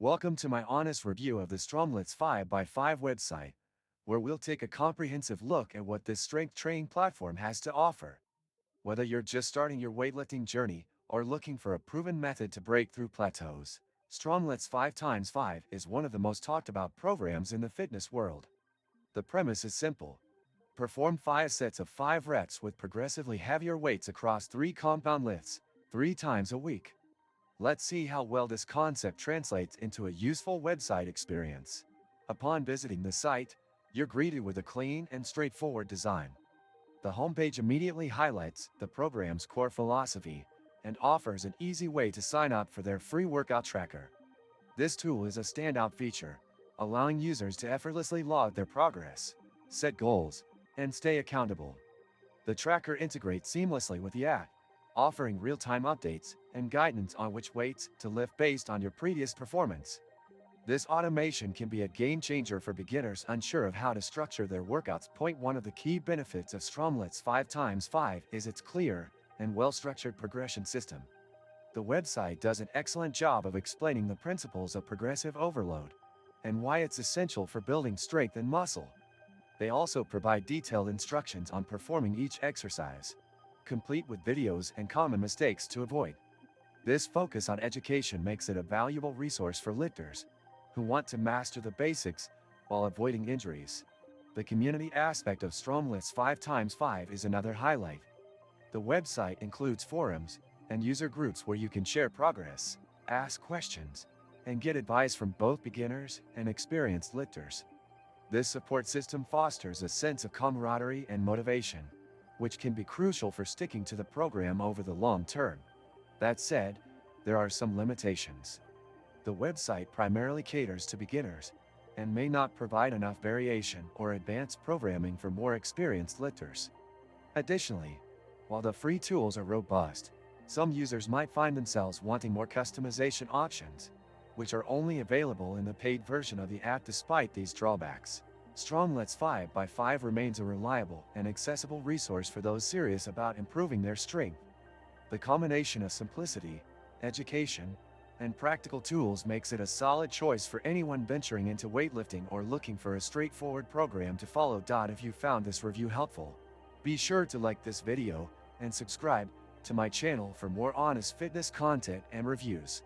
Welcome to my honest review of the StrongLifts 5x5 website, where we'll take a comprehensive look at what this strength training platform has to offer. Whether you're just starting your weightlifting journey or looking for a proven method to break through plateaus, StrongLifts 5x5 is one of the most talked about programs in the fitness world. The premise is simple. Perform 5 sets of 5 reps with progressively heavier weights across 3 compound lifts, 3 times a week. Let's see how well this concept translates into a useful website experience. Upon visiting the site, you're greeted with a clean and straightforward design. The homepage immediately highlights the program's core philosophy and offers an easy way to sign up for their free workout tracker. This tool is a standout feature, allowing users to effortlessly log their progress, set goals, and stay accountable. The tracker integrates seamlessly with the app, offering real-time updates and guidance on which weights to lift based on your previous performance. This automation can be a game changer for beginners unsure of how to structure their workouts. One of the key benefits of StrongLifts 5x5 is its clear and well-structured progression system. The website does an excellent job of explaining the principles of progressive overload and why it's essential for building strength and muscle. They also provide detailed instructions on performing each exercise, complete with videos and common mistakes to avoid. This focus on education makes it a valuable resource for lifters who want to master the basics while avoiding injuries. The community aspect of StrongLifts 5x5 is another highlight. The website includes forums and user groups where you can share progress, ask questions, and get advice from both beginners and experienced lifters. This support system fosters a sense of camaraderie and motivation, which can be crucial for sticking to the program over the long term. That said, there are some limitations. The website primarily caters to beginners and may not provide enough variation or advanced programming for more experienced lifters. Additionally, while the free tools are robust, some users might find themselves wanting more customization options, which are only available in the paid version of the app. Despite these drawbacks, StrongLifts 5x5 remains a reliable and accessible resource for those serious about improving their strength. The combination of simplicity, education, and practical tools makes it a solid choice for anyone venturing into weightlifting or looking for a straightforward program to follow. If you found this review helpful, be sure to like this video and subscribe to my channel for more honest fitness content and reviews.